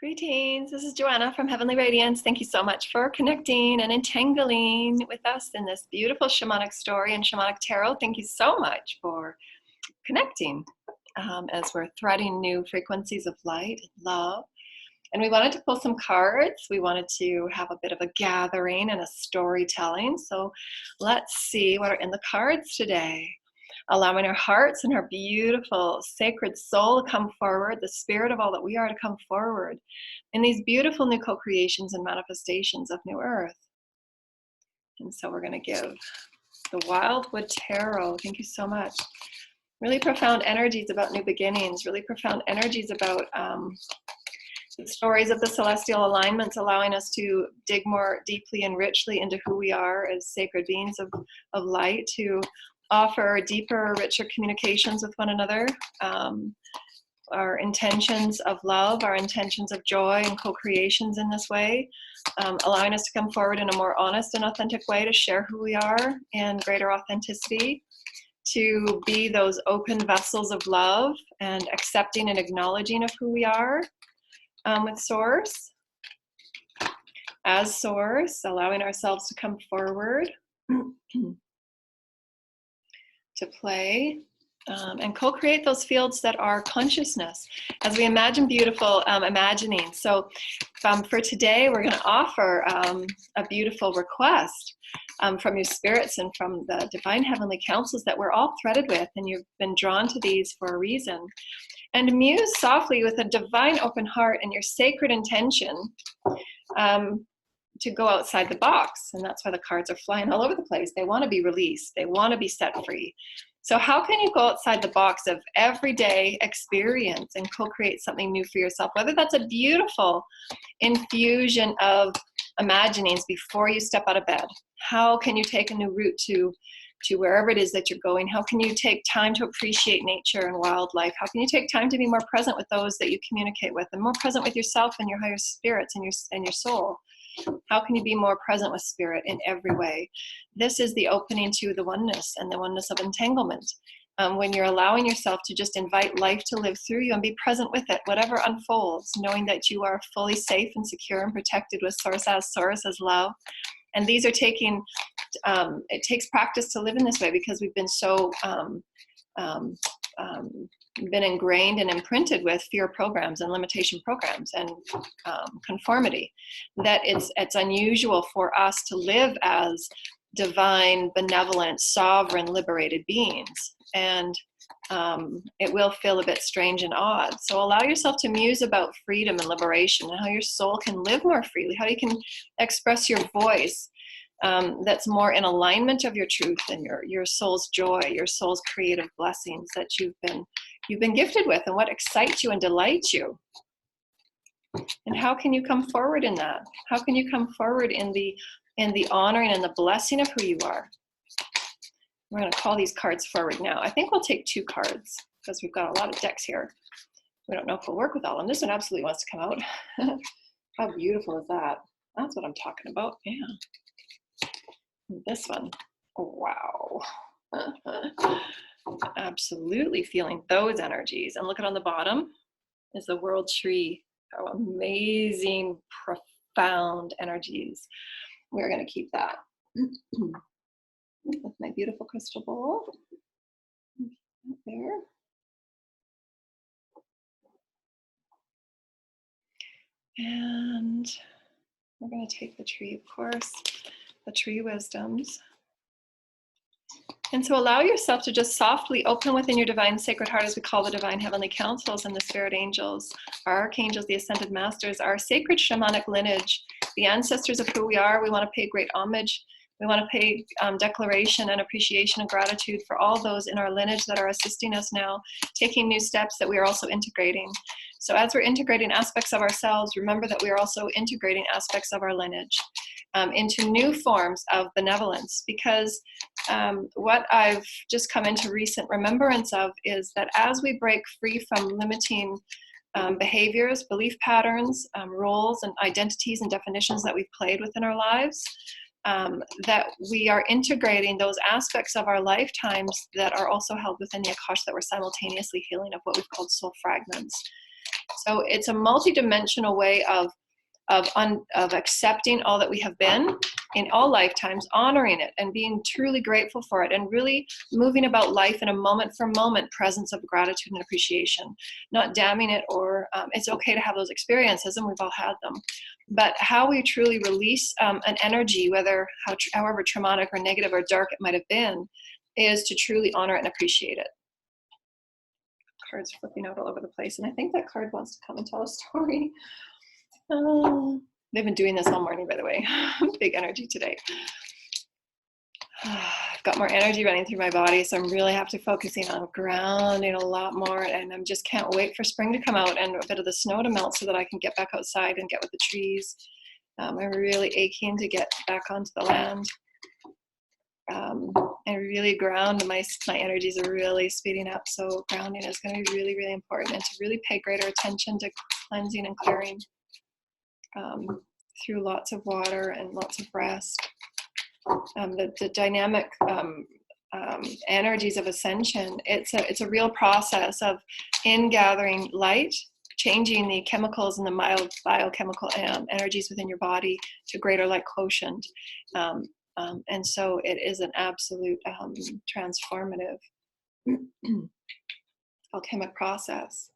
Greetings, this is Joanna from Heavenly Radiance. Thank you so much for connecting and entangling with us in this beautiful shamanic story and shamanic tarot. Thank you so much for connecting as we're threading new frequencies of light and love. And we wanted to pull some cards. We wanted to have a bit of a gathering and a storytelling. So let's see what are in the cards today. Allowing our hearts and our beautiful sacred soul to come forward, the spirit of all that we are to come forward in these beautiful new co-creations and manifestations of New Earth. And so we're going to give the Wildwood Tarot. Thank you so much. Really profound energies about new beginnings, really profound energies about the stories of the celestial alignments, allowing us to dig more deeply and richly into who we are as sacred beings of light, to offer deeper, richer communications with one another, our intentions of love, our intentions of joy and co-creations in this way, allowing us to come forward in a more honest and authentic way to share who we are in greater authenticity, to be those open vessels of love and accepting and acknowledging of who we are with Source, as Source, allowing ourselves to come forward to play and co-create those fields that are consciousness as we imagine beautiful imagining. So for today, we're going to offer a beautiful request from your spirits and from the divine heavenly councils that we're all threaded with, and you've been drawn to these for a reason. And muse softly with a divine open heart and your sacred intention to go outside the box. And that's why the cards are flying all over the place. They want to be released. They want to be set free. So how can you go outside the box of everyday experience and co-create something new for yourself? Whether that's a beautiful infusion of imaginings before you step out of bed. How can you take a new route to wherever it is that you're going? How can you take time to appreciate nature and wildlife? How can you take time to be more present with those that you communicate with, and more present with yourself and your higher spirits and your soul? How can you be more present with spirit in every way? This is the opening to the oneness and the oneness of entanglement. When you're allowing yourself to just invite life to live through you and be present with it, whatever unfolds, knowing that you are fully safe and secure and protected with Source as love. And these are taking, it takes practice to live in this way, because we've been so been ingrained and imprinted with fear programs and limitation programs and conformity, that it's unusual for us to live as divine, benevolent, sovereign, liberated beings. And it will feel a bit strange and odd. So allow yourself to muse about freedom and liberation, and how your soul can live more freely, how you can express your voice that's more in alignment of your truth and your soul's joy, your soul's creative blessings that you've been gifted with, and what excites you and delights you. And how can you come forward in that? How can you come forward in the honoring and the blessing of who you are? We're going to call these cards forward now. I think we'll take 2 cards because we've got a lot of decks here. We don't know if we'll work with all of them. This one absolutely wants to come out. How beautiful is that? That's what I'm talking about. Yeah. This one. Oh, wow. Absolutely feeling those energies. And look at on the bottom is the world tree. Oh, amazing, profound energies. We're going to keep that. With my beautiful crystal ball. There. And we're going to take the tree, of course, the tree wisdoms. And so allow yourself to just softly open within your divine sacred heart, as we call the divine heavenly councils and the spirit angels, our archangels, the ascended masters, our sacred shamanic lineage, the ancestors of who we are. We want to pay great homage. We want to pay declaration and appreciation and gratitude for all those in our lineage that are assisting us now, taking new steps that we are also integrating. So as we're integrating aspects of ourselves, remember that we are also integrating aspects of our lineage into new forms of benevolence, because what I've just come into recent remembrance of is that as we break free from limiting behaviors, belief patterns, roles and identities and definitions that we've played within our lives, that we are integrating those aspects of our lifetimes that are also held within the Akash, that we're simultaneously healing of what we've called soul fragments. So it's a multi-dimensional way of accepting all that we have been in all lifetimes, honoring it and being truly grateful for it, and really moving about life in a moment for moment presence of gratitude and appreciation, not damning it, or it's okay to have those experiences, and we've all had them, but how we truly release an energy, however traumatic or negative or dark it might have been, is to truly honor it and appreciate it. Cards flipping out all over the place, and I think that card wants to come and tell a story. They've been doing this all morning, by the way. Big energy today. I've got more energy running through my body, so I'm really have to focusing on grounding a lot more, and I just can't wait for spring to come out and a bit of the snow to melt so that I can get back outside and get with the trees. I'm really aching to get back onto the land and really ground. My energies are really speeding up, so grounding is going to be really, really important, and to really pay greater attention to cleansing and clearing through lots of water and lots of rest. The dynamic energies of ascension, it's a real process of gathering light, changing the chemicals and the mild biochemical energies within your body to greater light quotient. And so it is an absolute transformative alchemic process.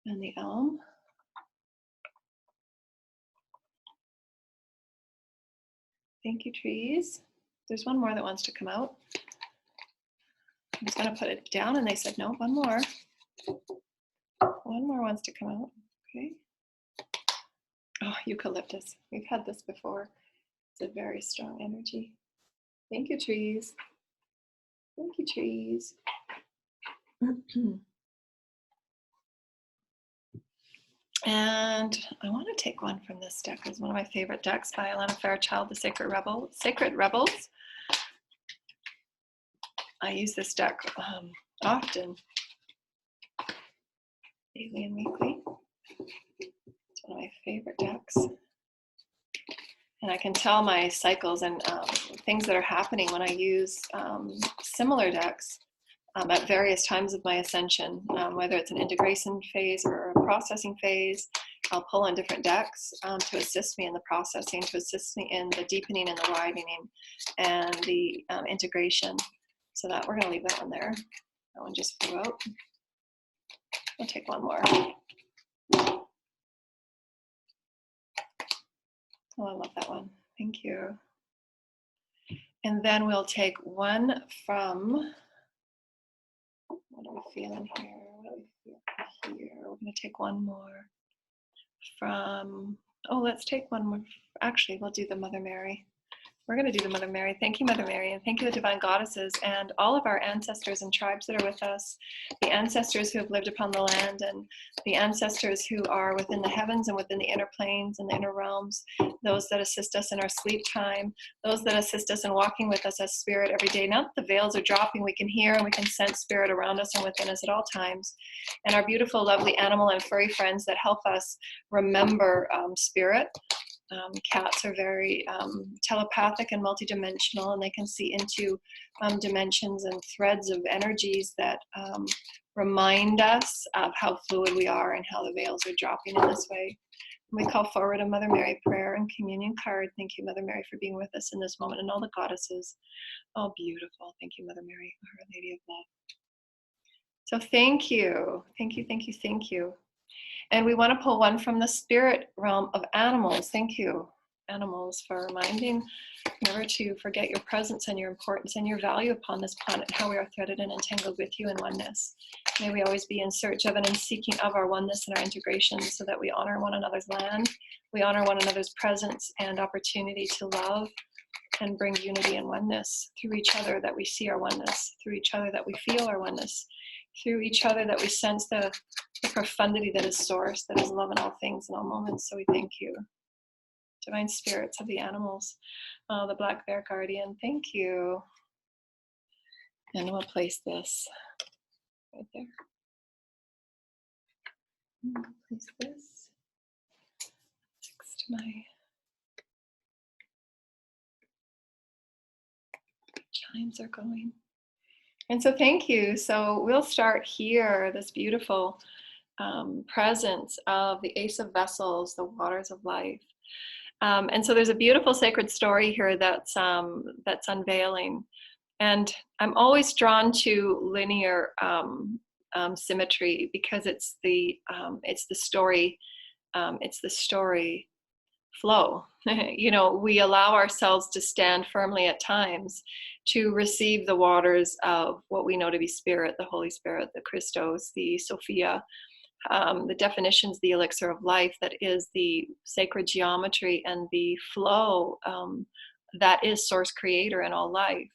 And the elm. Thank you, trees. There's one more that wants to come out. I was going to put it down, and they said, no, one more. One more wants to come out. Okay. Oh, eucalyptus. We've had this before. It's a very strong energy. Thank you, trees. Thank you, trees. And I want to take one from this deck. It's one of my favorite decks by Alana Fairchild, The Sacred Rebels. I use this deck often, daily and weekly. It's one of my favorite decks. And I can tell my cycles and things that are happening when I use similar decks at various times of my ascension, whether it's an integration phase or a processing phase. I'll pull on different decks to assist me in the processing, to assist me in the deepening and the widening and the integration. So that we're going to leave that one there. That one just flew out. We'll take one more. Oh, I love that one. Thank you. And then we'll take one from, what are we feeling here? What do we feel here? We're going to take one more from, let's take one more. Actually, we'll do the Mother Mary. We're going to do the Mother Mary. Thank you, Mother Mary, and thank you, the divine goddesses, and all of our ancestors and tribes that are with us, the ancestors who have lived upon the land, and the ancestors who are within the heavens and within the inner planes and the inner realms, those that assist us in our sleep time, those that assist us in walking with us as spirit every day. Now that the veils are dropping, we can hear and we can sense spirit around us and within us at all times, and our beautiful, lovely animal and furry friends that help us remember spirit. Cats are very telepathic and multidimensional, and they can see into dimensions and threads of energies that remind us of how fluid we are and how the veils are dropping in this way. And we call forward a Mother Mary prayer and communion card. Thank you, Mother Mary, for being with us in this moment, and all the goddesses. Oh, beautiful. Thank you, Mother Mary, Our Lady of Love. So thank you. Thank you, thank you, thank you. And we want to pull one from the spirit realm of animals. Thank you, animals, for reminding never to forget your presence and your importance and your value upon this planet, how we are threaded and entangled with you in oneness. May we always be in search of and in seeking of our oneness and our integration, so that we honor one another's land, we honor one another's presence and opportunity to love and bring unity and oneness through each other, that we see our oneness, through each other that we feel our oneness, through each other that we sense the profundity that is source, that is love in all things and all moments. So we thank you, divine spirits of the animals, the black bear guardian, thank you. And we'll place this right there. Place this next to my chimes are going. And so thank you. So we'll start here, this beautiful presence of the Ace of Vessels, the waters of life. And so there's a beautiful sacred story here that's unveiling. And I'm always drawn to linear symmetry because it's the story flow. We allow ourselves to stand firmly at times to receive the waters of what we know to be spirit, the Holy Spirit, the Christos, the Sophia, the definitions, the elixir of life that is the sacred geometry and the flow that is source creator in all life.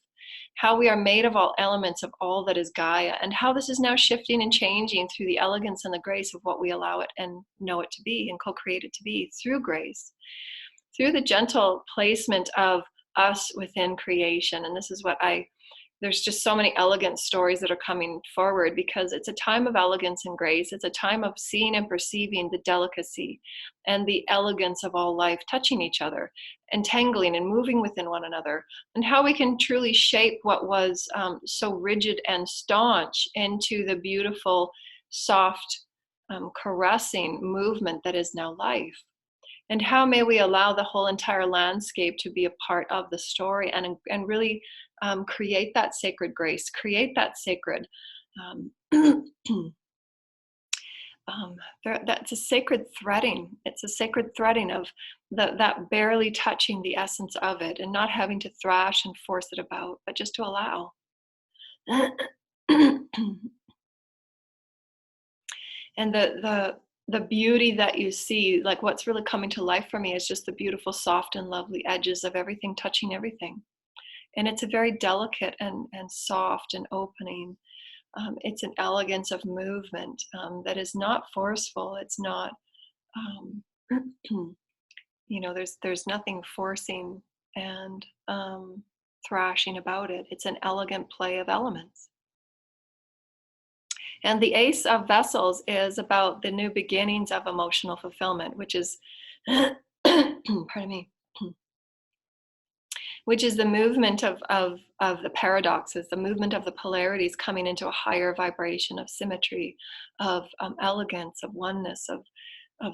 How we are made of all elements of all that is Gaia, and how this is now shifting and changing through the elegance and the grace of what we allow it and know it to be and co-create it to be through grace, through the gentle placement of us within creation. And this is what there's just so many elegant stories that are coming forward because it's a time of elegance and grace. It's a time of seeing and perceiving the delicacy and the elegance of all life touching each other, entangling and moving within one another, and how we can truly shape what was so rigid and staunch into the beautiful, soft, caressing movement that is now life. And how may we allow the whole entire landscape to be a part of the story and really create that sacred grace, create that sacred, that's a sacred threading. It's a sacred threading of that barely touching the essence of it and not having to thrash and force it about, but just to allow. And the beauty that you see, like what's really coming to life for me is just the beautiful, soft and lovely edges of everything touching everything. And it's a very delicate and soft and opening. It's an elegance of movement that is not forceful. It's not, there's nothing forcing and thrashing about it. It's an elegant play of elements. And the Ace of Vessels is about the new beginnings of emotional fulfillment, which is, pardon me, which is the movement of the paradoxes, the movement of the polarities coming into a higher vibration of symmetry, of elegance, of oneness, of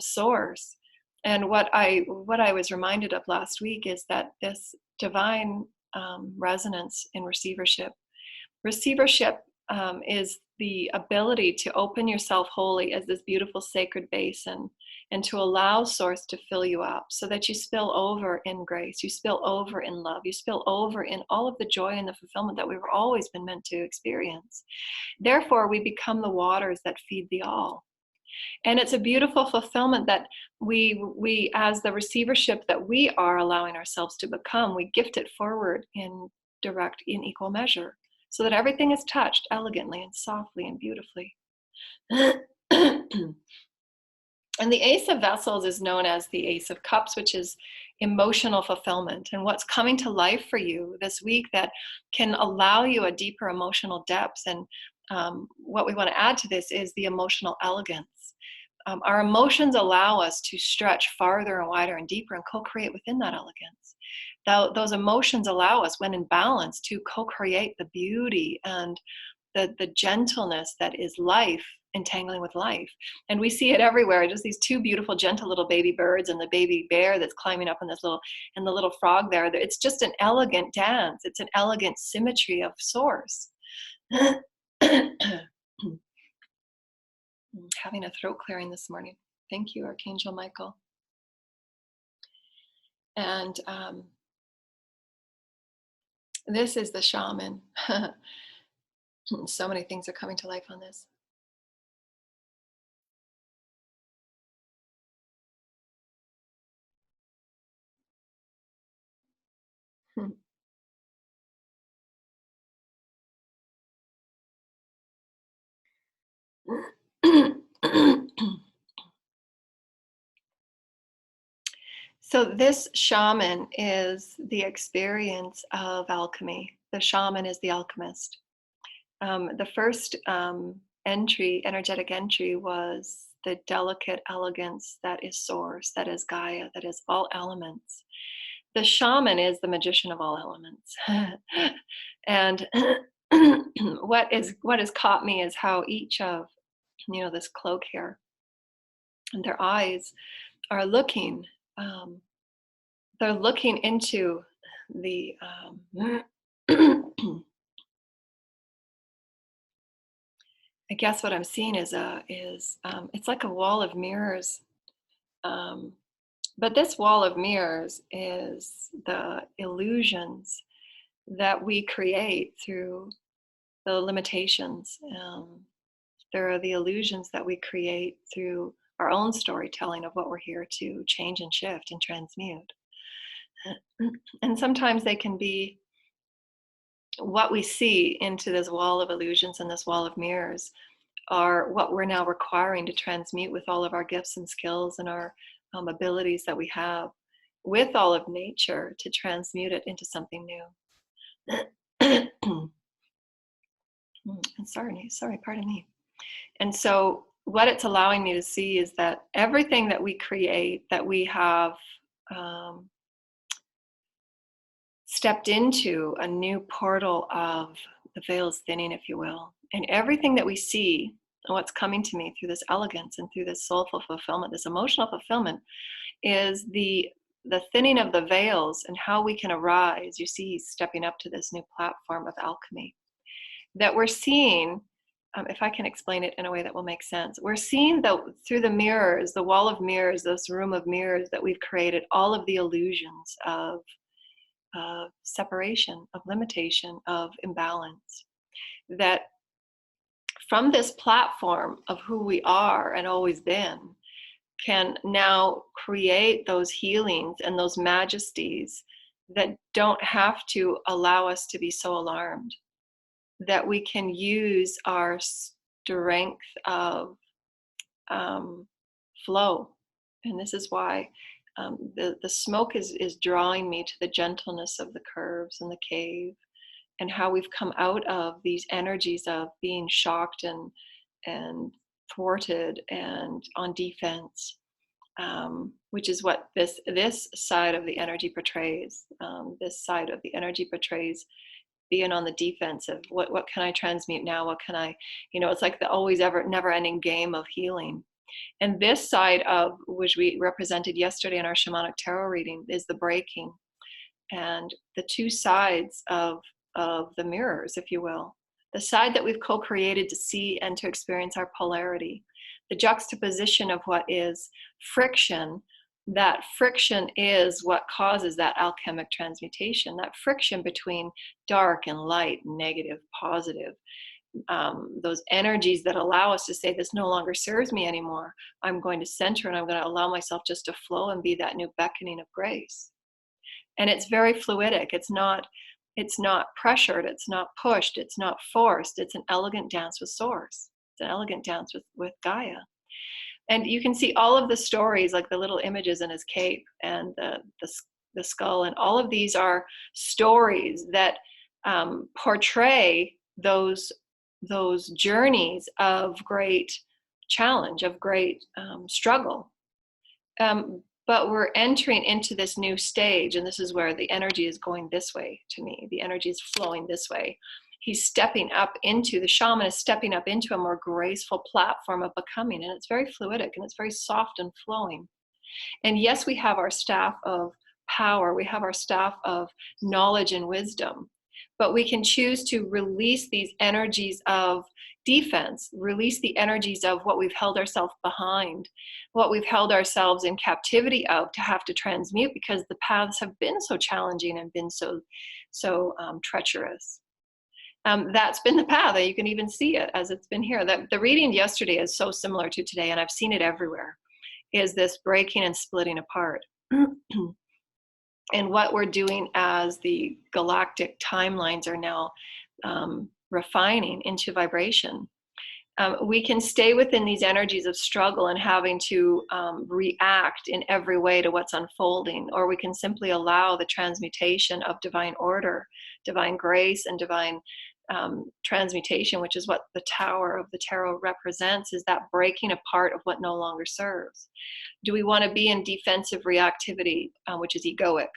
source. And what I was reminded of last week is that this divine resonance in receivership is the ability to open yourself wholly as this beautiful sacred basin and to allow source to fill you up so that you spill over in grace, you spill over in love, you spill over in all of the joy and the fulfillment that we've always been meant to experience. Therefore, we become the waters that feed the all. And it's a beautiful fulfillment that we as the receivership that we are allowing ourselves to become, we gift it forward in equal measure, so that everything is touched elegantly and softly and beautifully. And the Ace of Vessels is known as the Ace of Cups, which is emotional fulfillment. And what's coming to life for you this week that can allow you a deeper emotional depth. And what we want to add to this is the emotional elegance. Our emotions allow us to stretch farther and wider and deeper and co-create within that elegance. Those emotions allow us, when in balance, to co-create the beauty and the gentleness that is life, entangling with life. And we see it everywhere. Just these two beautiful, gentle little baby birds and the baby bear that's climbing up on and the little frog there. It's just an elegant dance. It's an elegant symmetry of source. Having a throat clearing this morning. Thank you, Archangel Michael. And this is the shaman. So many things are coming to life on this. So this shaman is the experience of alchemy. The shaman is the alchemist. The first energetic entry, was the delicate elegance that is source, that is Gaia, that is all elements. The shaman is the magician of all elements. And what has caught me is how each of this cloak here. And their eyes are looking, um, they're looking into the, I guess what I'm seeing is it's like a wall of mirrors. Um, but this wall of mirrors is the illusions that we create through the limitations. There are the illusions that we create through our own storytelling of what we're here to change and shift and transmute. And sometimes they can be what we see into this wall of illusions and this wall of mirrors are what we're now requiring to transmute with all of our gifts and skills and our abilities that we have with all of nature to transmute it into something new. And sorry, pardon me. And so what it's allowing me to see is that everything that we create, that we have stepped into a new portal of the veil's thinning, if you will. And everything that we see, and what's coming to me through this elegance and through this soulful fulfillment, this emotional fulfillment, is the thinning of the veils and how we can arise. You see, stepping up to this new platform of alchemy that we're seeing. If I can explain it in a way that will make sense, we're seeing that through the mirrors, the wall of mirrors, this room of mirrors that we've created, all of the illusions of separation, of limitation, of imbalance. That from this platform of who we are and always been, can now create those healings and those majesties that don't have to allow us to be so alarmed. That we can use our strength of flow. And this is why the smoke is drawing me to the gentleness of the curves and the cave, and how we've come out of these energies of being shocked and thwarted and on defense, which is what this side of the energy portrays. This side of the energy portrays being on the defensive. What can I transmute now? What can I, it's like the always ever never ending game of healing. And this side of, which we represented yesterday in our Shamanic Tarot reading, is the breaking. And the two sides of the mirrors, if you will. The side that we've co-created to see and to experience our polarity. The juxtaposition of what is friction. That friction is what causes that alchemic transmutation. That friction between dark and light, negative, positive. Those energies that allow us to say, this no longer serves me anymore. I'm going to center and I'm going to allow myself just to flow and be that new beckoning of grace. And it's very fluidic. It's not pressured. It's not pushed. It's not forced. It's an elegant dance with Source. It's an elegant dance with Gaia. And you can see all of the stories, like the little images in his cape and the skull, and all of these are stories that portray those journeys of great challenge, of great struggle. But we're entering into this new stage, and this is where the energy is going this way to me. The energy is flowing this way. He's stepping up into, the shaman is stepping up into a more graceful platform of becoming, and it's very fluidic, and it's very soft and flowing. And yes, we have our staff of power, we have our staff of knowledge and wisdom, but we can choose to release these energies of defense, release the energies of what we've held ourselves behind, what we've held ourselves in captivity of to have to transmute, because the paths have been so challenging and been so treacherous. That's been the path. You can even see it as it's been here. The reading yesterday is so similar to today, and I've seen it everywhere, is this breaking and splitting apart. And what we're doing as the galactic timelines are now refining into vibration. We can stay within these energies of struggle and having to react in every way to what's unfolding, or we can simply allow the transmutation of divine order, divine grace, and divine transmutation, which is what the tower of the tarot represents, is that breaking apart of what no longer serves. Do we want to be in defensive reactivity, which is egoic?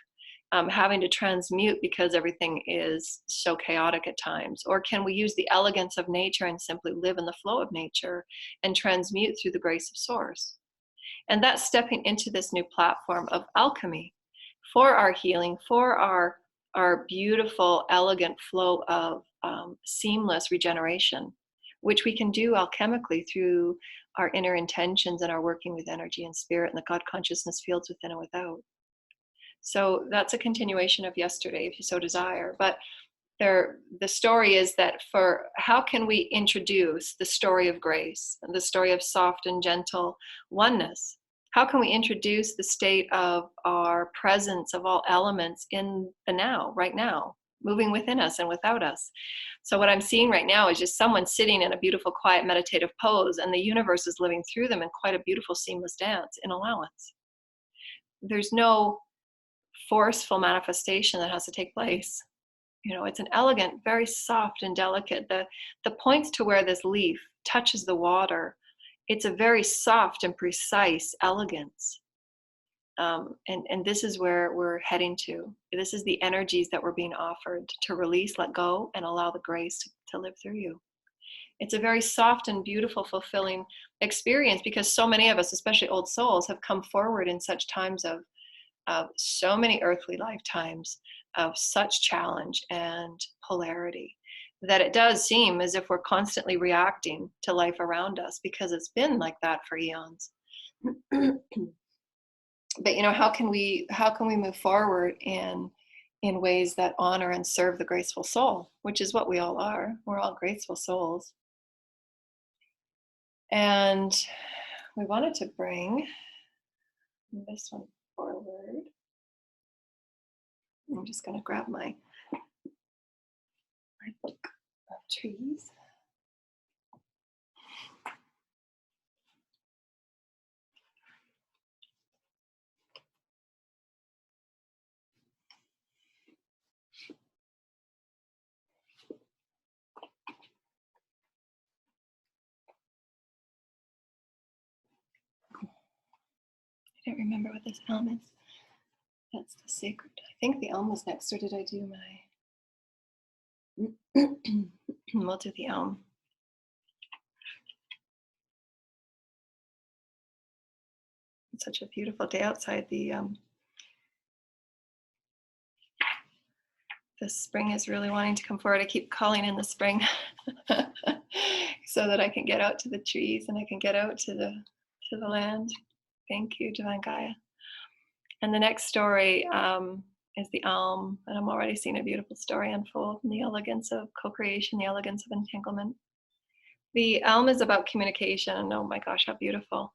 having to transmute because everything is so chaotic at times? Or can we use the elegance of nature and simply live in the flow of nature and transmute through the grace of Source? And that's stepping into this new platform of alchemy for our healing, for our beautiful, elegant flow of seamless regeneration, which we can do alchemically through our inner intentions and our working with energy and spirit and the God consciousness fields within and without. So that's a continuation of yesterday, if you so desire. But the story is that for how can we introduce the story of grace, the story of soft and gentle oneness? How can we introduce the state of our presence of all elements in the now, right now, moving within us and without us? So what I'm seeing right now is just someone sitting in a beautiful, quiet, meditative pose, and the universe is living through them in quite a beautiful, seamless dance in allowance. There's no forceful manifestation that has to take place. It's an elegant, very soft and delicate. The points to where this leaf touches the water, it's a very soft and precise elegance. And this is where we're heading to. This is the energies that we're being offered to release, let go, and allow the grace to live through you. It's a very soft and beautiful, fulfilling experience because so many of us, especially old souls, have come forward in such times of so many earthly lifetimes of such challenge and polarity that it does seem as if we're constantly reacting to life around us because it's been like that for eons. But how can we move forward in ways that honor and serve the graceful soul, which is what we all are. We're all graceful souls. And we wanted to bring this one forward. I'm just going to grab my book of trees. I don't remember what this elm is. That's the sacred. I think the elm was next, or did I do my... We'll do the elm. It's such a beautiful day outside. The spring is really wanting to come forward. I keep calling in the spring so that I can get out to the trees and I can get out to the land. Thank you, Divine Gaia. And the next story is the elm, and I'm already seeing a beautiful story unfold in the elegance of co-creation, the elegance of entanglement. The elm is about communication, and oh my gosh, how beautiful.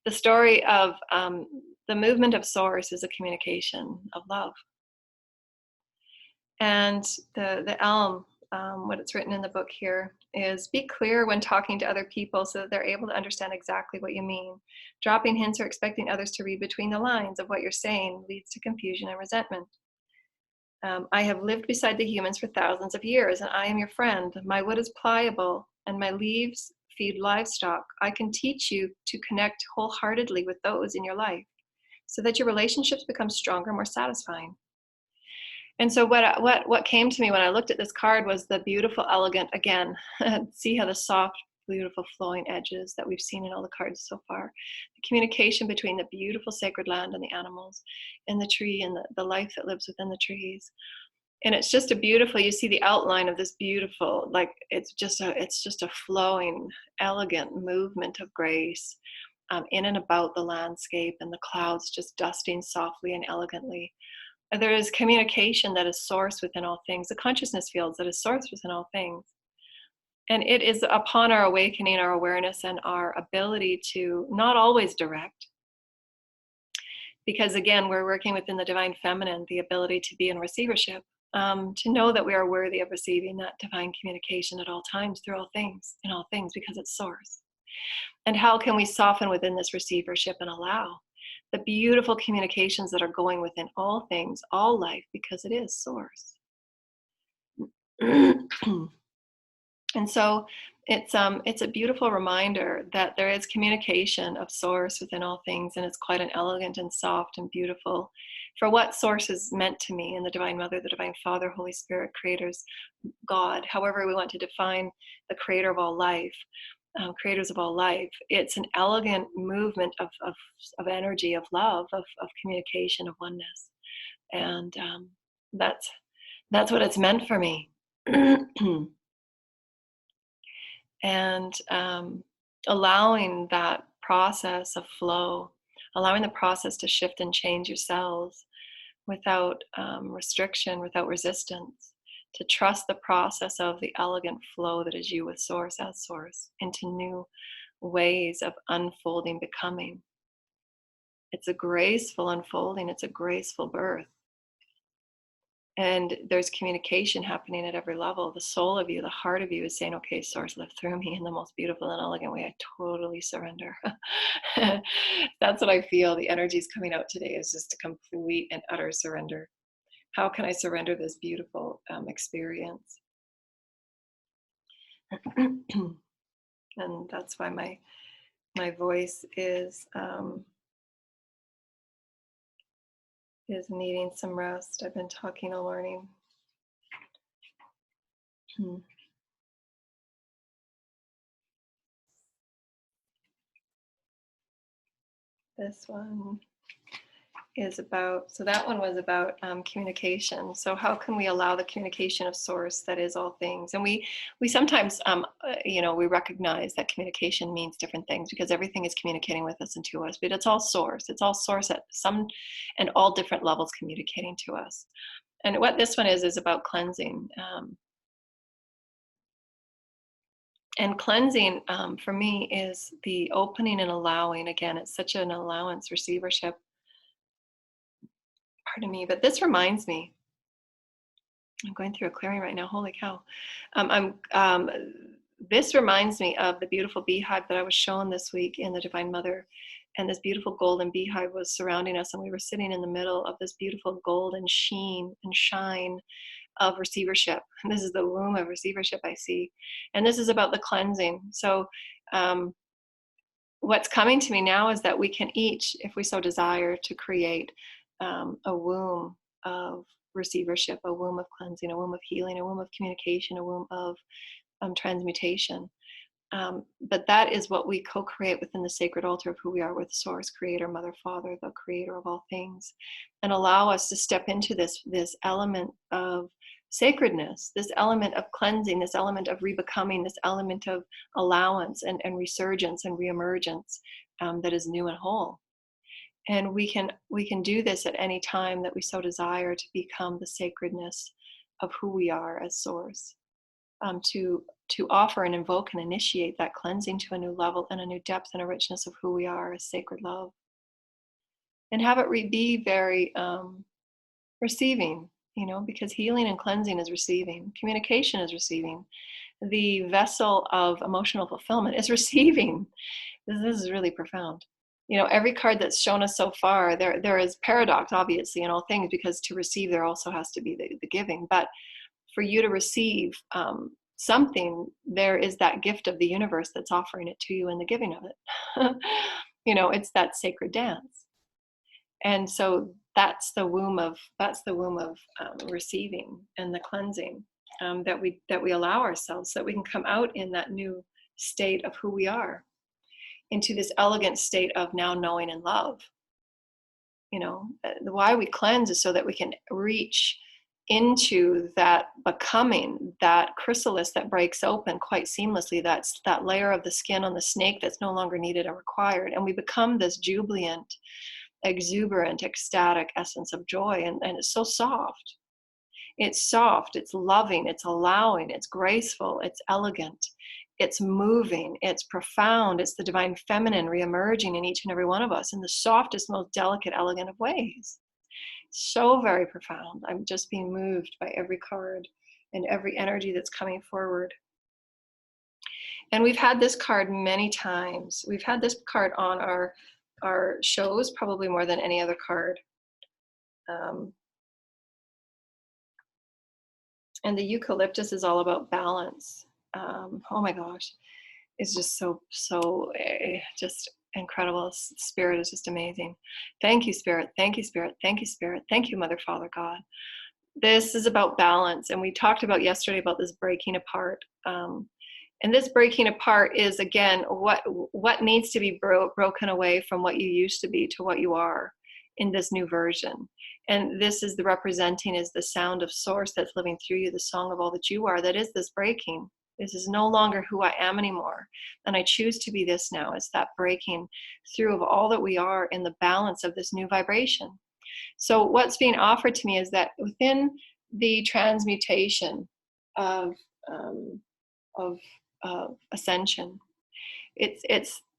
The story of the movement of Source is a communication of love. And the elm, what it's written in the book here is, be clear when talking to other people so that they're able to understand exactly what you mean. Dropping hints or expecting others to read between the lines of what you're saying leads to confusion and resentment. I have lived beside the humans for thousands of years, and I am your friend. My wood is pliable, and my leaves feed livestock. I can teach you to connect wholeheartedly with those in your life so that your relationships become stronger, more satisfying. And so what came to me when I looked at this card was the beautiful, elegant, again, see how the soft, beautiful flowing edges that we've seen in all the cards so far. The communication between the beautiful sacred land and the animals and the tree and the life that lives within the trees. And it's just a beautiful, you see the outline of this beautiful, like it's just a flowing, elegant movement of grace in and about the landscape, and the clouds just dusting softly and elegantly. There is communication that is sourced within all things, the consciousness fields that is sourced within all things. And it is upon our awakening, our awareness, and our ability to not always direct. Because again, we're working within the divine feminine, the ability to be in receivership, to know that we are worthy of receiving that divine communication at all times, through all things, in all things, because it's source. And how can we soften within this receivership and allow the beautiful communications that are going within all things, all life, because it is source. And so it's a beautiful reminder that there is communication of source within all things, and it's quite an elegant and soft and beautiful for what source is meant to me, in the Divine Mother, the Divine Father, Holy Spirit, creators, God, however we want to define the creator of all life, creators of all life. It's an elegant movement of energy, of love, of communication, of oneness. And that's what it's meant for me. And allowing that process of flow, allowing the process to shift and change your cells without restriction, without resistance, to trust the process of the elegant flow that is you with source as source into new ways of unfolding, becoming. It's a graceful unfolding, it's a graceful birth. And there's communication happening at every level. The soul of you, the heart of you is saying, okay, source, live through me in the most beautiful and elegant way. I totally surrender. That's what I feel. The energy is coming out today is just a complete and utter surrender. How can I surrender this beautiful experience? And that's why my voice is needing some rest. I've been talking all morning. This one is about, so that one was about communication. So how can we allow the communication of source that is all things? And we sometimes, we recognize that communication means different things because everything is communicating with us and to us, but it's all source. It's all source at some and all different levels communicating to us. And what this one is about cleansing. And cleansing for me is the opening and allowing. Again, it's such an allowance, receivership. Pardon me, but this reminds me, I'm going through a clearing right now, holy cow. This reminds me of the beautiful beehive that I was shown this week in the Divine Mother. And this beautiful golden beehive was surrounding us, and we were sitting in the middle of this beautiful golden sheen and shine of receivership. And this is the womb of receivership I see. And this is about the cleansing. So what's coming to me now is that we can each, if we so desire, to create a womb of receivership, a womb of cleansing, a womb of healing, a womb of communication, a womb of transmutation. But that is what we co-create within the sacred altar of who we are with Source, Creator, Mother, Father, the Creator of all things, and allow us to step into this element of sacredness, this element of cleansing, this element of rebecoming, this element of allowance and resurgence and reemergence that is new and whole. And we can do this at any time that we so desire to become the sacredness of who we are as Source, to offer and invoke and initiate that cleansing to a new level and a new depth and a richness of who we are as sacred love. And have it be very receiving, because healing and cleansing is receiving. Communication is receiving. The vessel of emotional fulfillment is receiving. This is really profound. Every card that's shown us so far, there is paradox, obviously, in all things, because to receive, there also has to be the giving. But for you to receive something, there is that gift of the universe that's offering it to you in the giving of it. It's that sacred dance. And so that's the womb of receiving and the cleansing that we allow ourselves, so that we can come out in that new state of who we are, into this elegant state of now knowing and love. Why we cleanse is so that we can reach into that becoming, that chrysalis that breaks open quite seamlessly. That's that layer of the skin on the snake that's no longer needed or required. And we become this jubilant, exuberant, ecstatic essence of joy. And it's so soft. It's soft, it's loving, it's allowing, it's graceful, it's elegant, it's moving, it's profound, it's the divine feminine reemerging in each and every one of us in the softest, most delicate, elegant of ways. So very profound. I'm just being moved by every card and every energy that's coming forward. And we've had this card many times. We've had this card on our shows, probably more than any other card. And the eucalyptus is all about balance. oh my gosh, is just just incredible. Spirit is just amazing. Thank you, Spirit. Thank you, Spirit. Thank you, Spirit. Thank you, Mother, Father, God. This is about balance, and we talked about yesterday about this breaking apart. And this breaking apart is, again, what needs to be broken away from what you used to be to what you are in this new version. And this is the representing, is the sound of source that's living through you, the song of all that you are. That is this breaking. This is no longer who I am anymore. And I choose to be this now. It's that breaking through of all that we are in the balance of this new vibration. So what's being offered to me is that within the transmutation of ascension,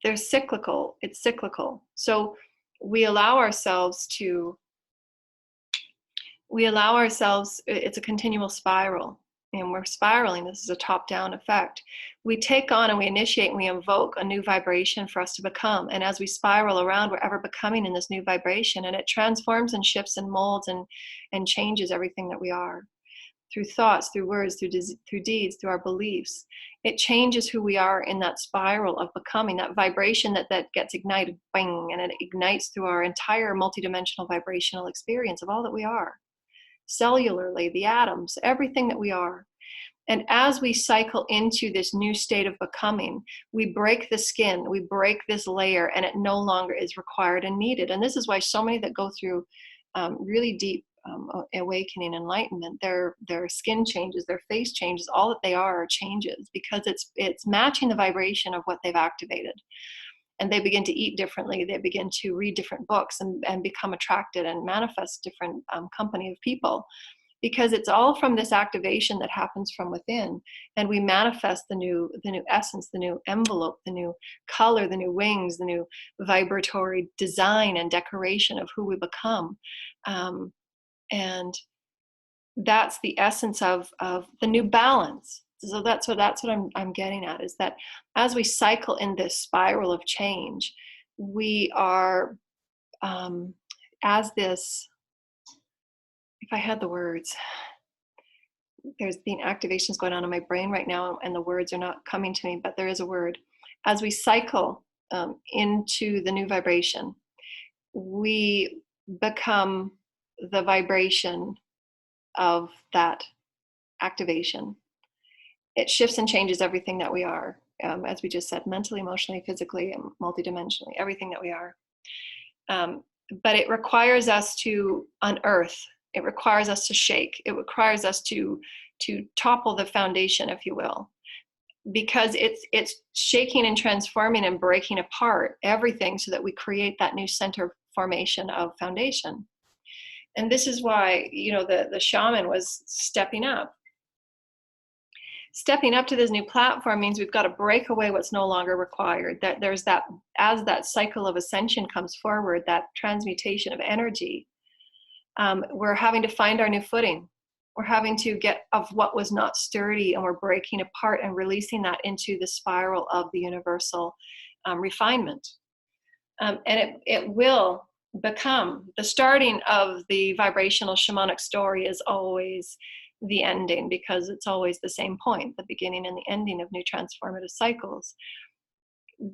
there's cyclical. It's cyclical. So we allow ourselves. It's a continual spiral, and we're spiraling. This is a top-down effect. We take on and we initiate and we invoke a new vibration for us to become. And as we spiral around, we're ever becoming in this new vibration, and it transforms and shifts and molds and changes everything that we are. Through thoughts, through words, through deeds, through our beliefs. It changes who we are in that spiral of becoming, that vibration that gets ignited, bang, and it ignites through our entire multidimensional vibrational experience of all that we are. Cellularly, the atoms, everything that we are. And as we cycle into this new state of becoming, we break the skin, we break this layer, and it no longer is required and needed. And this is why so many that go through really deep awakening, enlightenment, their skin changes, their face changes, all that they are changes, because it's matching the vibration of what they've activated. And they begin to eat differently. They begin to read different books and become attracted and manifest different company of people, because it's all from this activation that happens from within. And we manifest the new essence, the new envelope, the new color, the new wings, the new vibratory design and decoration of who we become. And that's the essence of the new balance. So that's what I'm getting at, is that as we cycle in this spiral of change, we are as this, if I had the words, there's been activations going on in my brain right now, and the words are not coming to me, but there is a word. As we cycle into the new vibration, we become the vibration of that activation. It shifts and changes everything that we are, as we just said, mentally, emotionally, physically, and multidimensionally, everything that we are. But it requires us to unearth. It requires us to shake. It requires us to topple the foundation, if you will, because it's shaking and transforming and breaking apart everything so that we create that new center formation of foundation. And this is why, the shaman was stepping up. Stepping up to this new platform means we've got to break away what's no longer required. That there's that, as that cycle of ascension comes forward, that transmutation of energy, we're having to find our new footing. We're having to get of what was not sturdy, and we're breaking apart and releasing that into the spiral of the universal refinement. And it will become the starting of the vibrational shamanic story is always the ending, because it's always the same point, the beginning and the ending of new transformative cycles.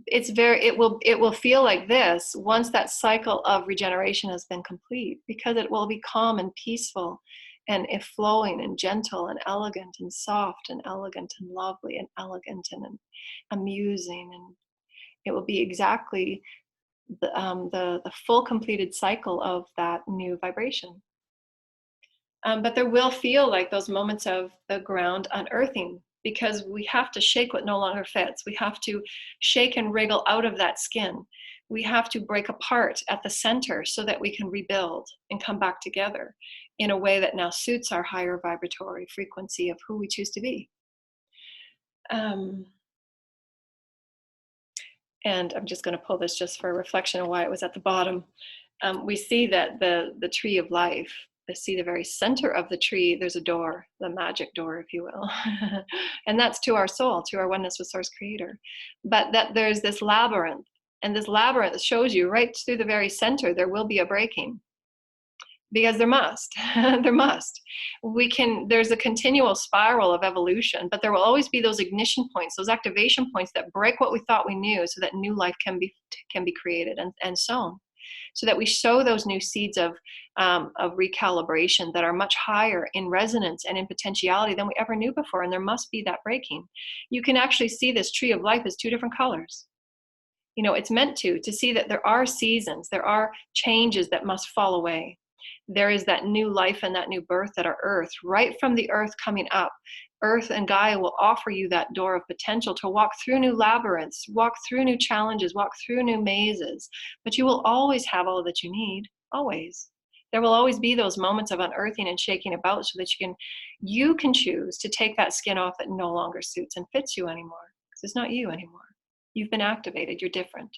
It will feel like this once that cycle of regeneration has been complete, because it will be calm and peaceful and flowing and gentle and elegant and soft and elegant and lovely and elegant and amusing, and it will be exactly the full completed cycle of that new vibration. But there will feel like those moments of the ground unearthing, because we have to shake what no longer fits. We have to shake and wriggle out of that skin. We have to break apart at the center so that we can rebuild and come back together in a way that now suits our higher vibratory frequency of who we choose to be. And I'm just going to pull this just for a reflection of why it was at the bottom. We see that the tree of life, see the very center of the tree, there's a door, the magic door, if you will. And that's to our soul, to our oneness with Source Creator. But that there's this labyrinth, and this labyrinth shows you right through the very center, there will be a breaking. because there must. There must. There's a continual spiral of evolution, but there will always be those ignition points, those activation points that break what we thought we knew, so that new life can be created and sown, so that we sow those new seeds of recalibration that are much higher in resonance and in potentiality than we ever knew before. And there must be that breaking. You can actually see this tree of life as two different colors. You know, it's meant to see that there are seasons, there are changes that must fall away. There is that new life and that new birth that are earth, right from the earth coming up. Earth and Gaia will offer you that door of potential to walk through new labyrinths, walk through new challenges, walk through new mazes. But you will always have all that you need, always. There will always be those moments of unearthing and shaking about, so that you can choose to take that skin off that no longer suits and fits you anymore, because it's not you anymore. You've been activated. You're different.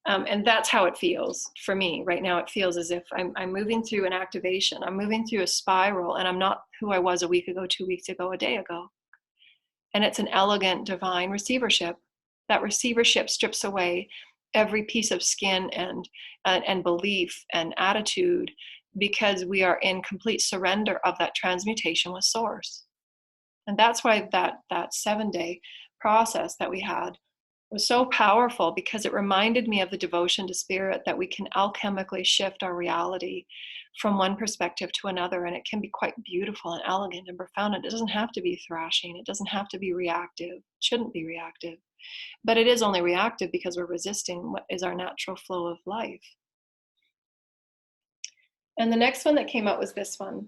And that's how it feels for me right now. It feels as if I'm moving through an activation. I'm moving through a spiral, and I'm not who I was a week ago, 2 weeks ago, a day ago. And it's an elegant, divine receivership. That receivership strips away every piece of skin and belief and attitude, because we are in complete surrender of that transmutation with Source. And that's why that 7-day process that we had was so powerful, because it reminded me of the devotion to spirit, that we can alchemically shift our reality from one perspective to another, and it can be quite beautiful and elegant and profound. It doesn't have to be thrashing. It doesn't have to be reactive. It shouldn't be reactive. But it is only reactive because we're resisting what is our natural flow of life. And the next one that came out was this one.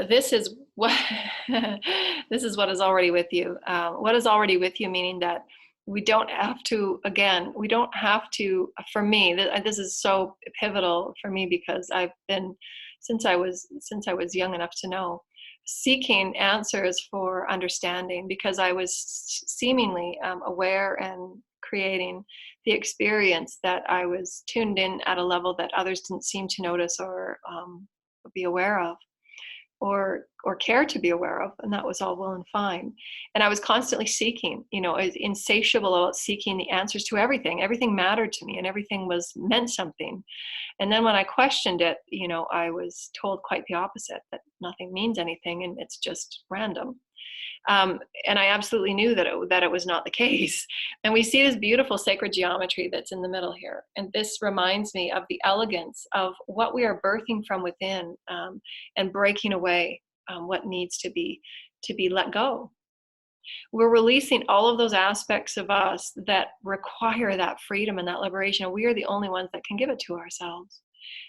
This is what this is what is already with you. What is already with you, meaning that we don't have to. Again, we don't have to. For me, this is so pivotal for me, because I've been, since I was young enough to know, seeking answers for understanding, because I was seemingly aware and creating the experience that I was tuned in at a level that others didn't seem to notice or be aware of, or care to be aware of. And that was all well and fine. And I was constantly seeking, insatiable about seeking the answers to everything. Everything mattered to me, and everything meant something. And then when I questioned it, I was told quite the opposite, that nothing means anything and it's just random. And I absolutely knew that it was not the case. And we see this beautiful sacred geometry that's in the middle here. And this reminds me of the elegance of what we are birthing from within, and breaking away what needs to be let go. We're releasing all of those aspects of us that require that freedom and that liberation. We are the only ones that can give it to ourselves.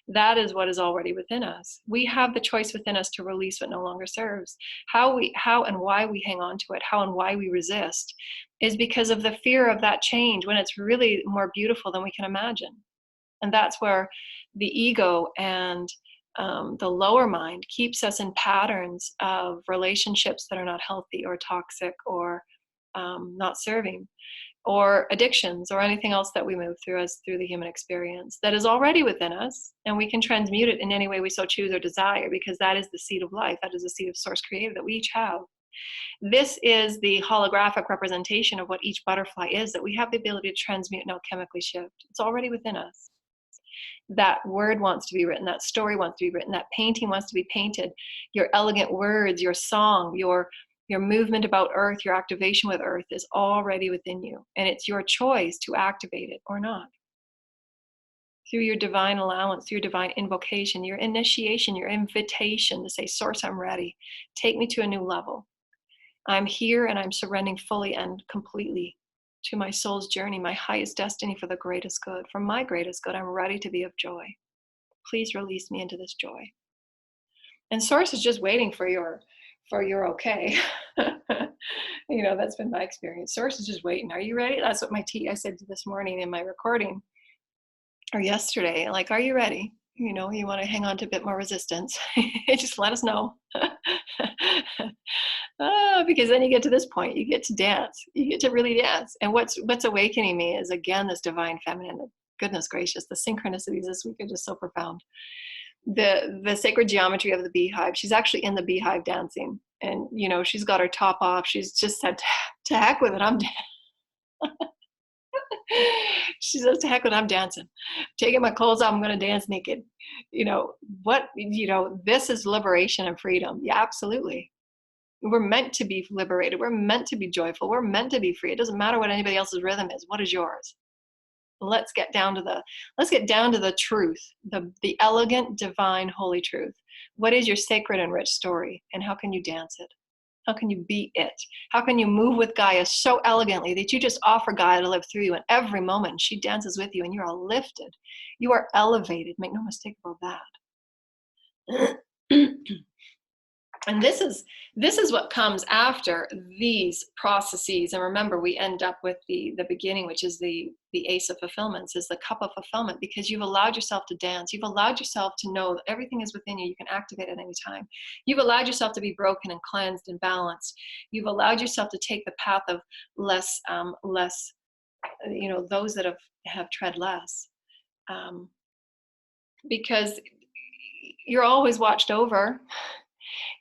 That is what is already within us. We have the choice within us to release what no longer serves. How and why we hang on to it, how and why we resist, is because of the fear of that change, when it's really more beautiful than we can imagine. And that's where the ego and the lower mind keeps us in patterns of relationships that are not healthy or toxic or not serving, or addictions, or anything else that we move through the human experience that is already within us, and we can transmute it in any way we so choose or desire, because that is the seed of life. That is the seed of Source Creative that we each have. This is the holographic representation of what each butterfly is, that we have the ability to transmute and alchemically shift. It's already within us. That word wants to be written, that story wants to be written, that painting wants to be painted. Your elegant words, your song, your movement about earth, your activation with earth is already within you. And it's your choice to activate it or not. Through your divine allowance, through your divine invocation, your initiation, your invitation to say, Source, I'm ready. Take me to a new level. I'm here and I'm surrendering fully and completely to my soul's journey, my highest destiny for the greatest good. For my greatest good, I'm ready to be of joy. Please release me into this joy. And Source is just waiting for your okay. That's been my experience. Source is just waiting. Are you ready? That's what I said this morning in my recording, or yesterday. Like, are you ready? You want to hang on to a bit more resistance. Just let us know. Because then you get to this point, you get to dance. You get to really dance. And what's awakening me is, again, this divine feminine. Goodness gracious, the synchronicities this week are just so profound. The sacred geometry of the beehive. She's actually in the beehive dancing, and she's got her top off. She's just said, to heck with it, I'm She says, to heck with, I'm dancing. Taking my clothes off, I'm going to dance naked. This is liberation and freedom. Yeah, absolutely. We're meant to be liberated. We're meant to be joyful. We're meant to be free. It doesn't matter what anybody else's rhythm is. What is yours? Let's get down to the truth, the elegant, divine, holy truth. What is your sacred and rich story, and how can you dance it? How can you be it? How can you move with Gaia so elegantly that you just offer Gaia to live through you in every moment? She dances with you, and you are lifted. You are elevated. Make no mistake about that. And this is what comes after these processes. And remember, we end up with the beginning, which is the ace of fulfillments, is the cup of fulfillment, because you've allowed yourself to dance. You've allowed yourself to know that everything is within you. You can activate at any time. You've allowed yourself to be broken and cleansed and balanced. You've allowed yourself to take the path of less, those that have tread less, because you're always watched over.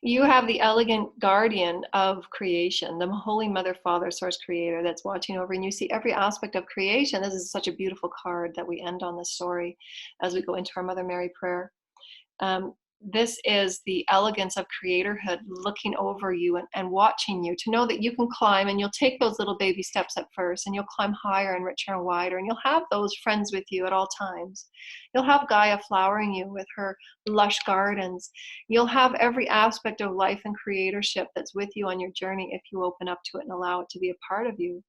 You have the elegant guardian of creation, the Holy Mother, Father, Source, Creator that's watching over, and you see every aspect of creation. This is such a beautiful card that we end on this story as we go into our Mother Mary prayer. This is the elegance of creatorhood looking over you and watching you, to know that you can climb, and you'll take those little baby steps at first, and you'll climb higher and richer and wider, and you'll have those friends with you at all times. You'll have Gaia flowering you with her lush gardens. You'll have every aspect of life and creatorship that's with you on your journey if you open up to it and allow it to be a part of you.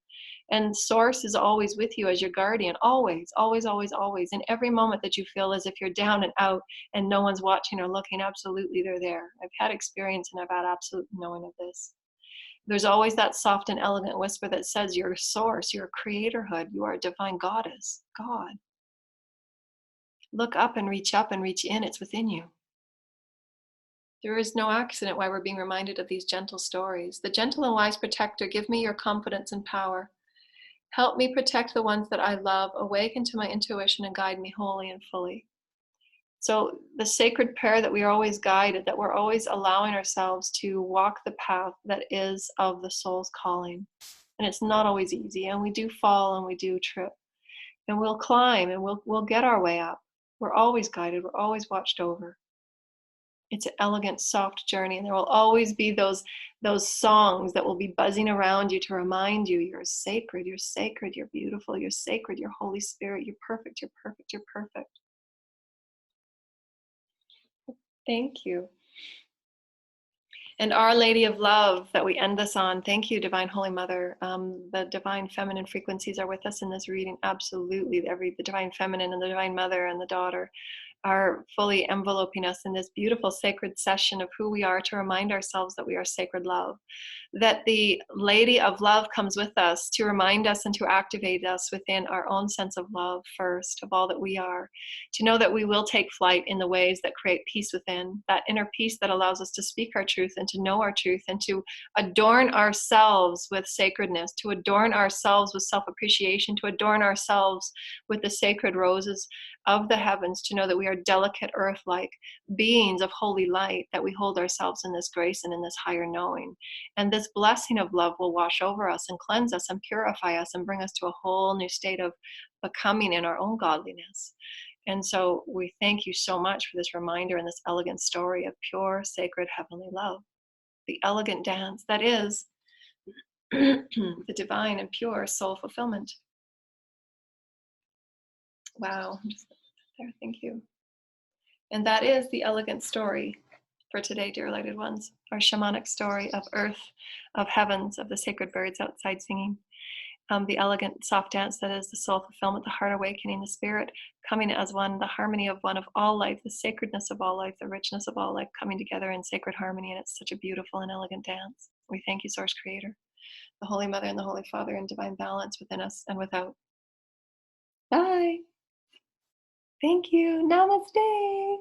And Source is always with you as your guardian, always, always, always, always. In every moment that you feel as if you're down and out and no one's watching or looking, absolutely they're there. I've had experience and I've had absolute knowing of this. There's always that soft and elegant whisper that says you're a source, you're a creatorhood, you are a divine goddess, God. Look up and reach in, it's within you. There is no accident why we're being reminded of these gentle stories. The gentle and wise protector, give me your confidence and power. Help me protect the ones that I love, awaken to my intuition, and guide me wholly and fully. So the sacred prayer that we are always guided, that we're always allowing ourselves to walk the path that is of the soul's calling. And it's not always easy, and we do fall and we do trip. And we'll climb and we'll get our way up. We're always guided, we're always watched over. It's an elegant, soft journey, and there will always be those songs that will be buzzing around you to remind you you're sacred, you're beautiful, you're sacred, you're Holy Spirit, you're perfect, you're perfect, you're perfect. Thank you. And Our Lady of Love that we end this on, thank you, Divine Holy Mother. The divine feminine frequencies are with us in this reading, absolutely. The divine feminine and the divine mother and the daughter are fully enveloping us in this beautiful sacred session of who we are, to remind ourselves that we are sacred love. That the Lady of Love comes with us to remind us and to activate us within our own sense of love first, of all that we are. To know that we will take flight in the ways that create peace within, that inner peace that allows us to speak our truth and to know our truth and to adorn ourselves with sacredness, to adorn ourselves with self-appreciation, to adorn ourselves with the sacred roses of the heavens, to know that we are delicate earth-like beings of holy light, that we hold ourselves in this grace and in this higher knowing. And this blessing of love will wash over us and cleanse us and purify us and bring us to a whole new state of becoming in our own godliness. And so we thank you so much for this reminder and this elegant story of pure, sacred, heavenly love. The elegant dance that is the divine and pure soul fulfillment. Wow, I'm just there, thank you. And that is the elegant story for today, dear lighted ones. Our shamanic story of earth, of heavens, of the sacred birds outside singing. The elegant soft dance that is the soul fulfillment, the heart awakening, the spirit coming as one, the harmony of one, of all life, the sacredness of all life, the richness of all life coming together in sacred harmony. And it's such a beautiful and elegant dance. We thank you, Source Creator, the Holy Mother and the Holy Father, in divine balance within us and without. Bye. Thank you. Namaste.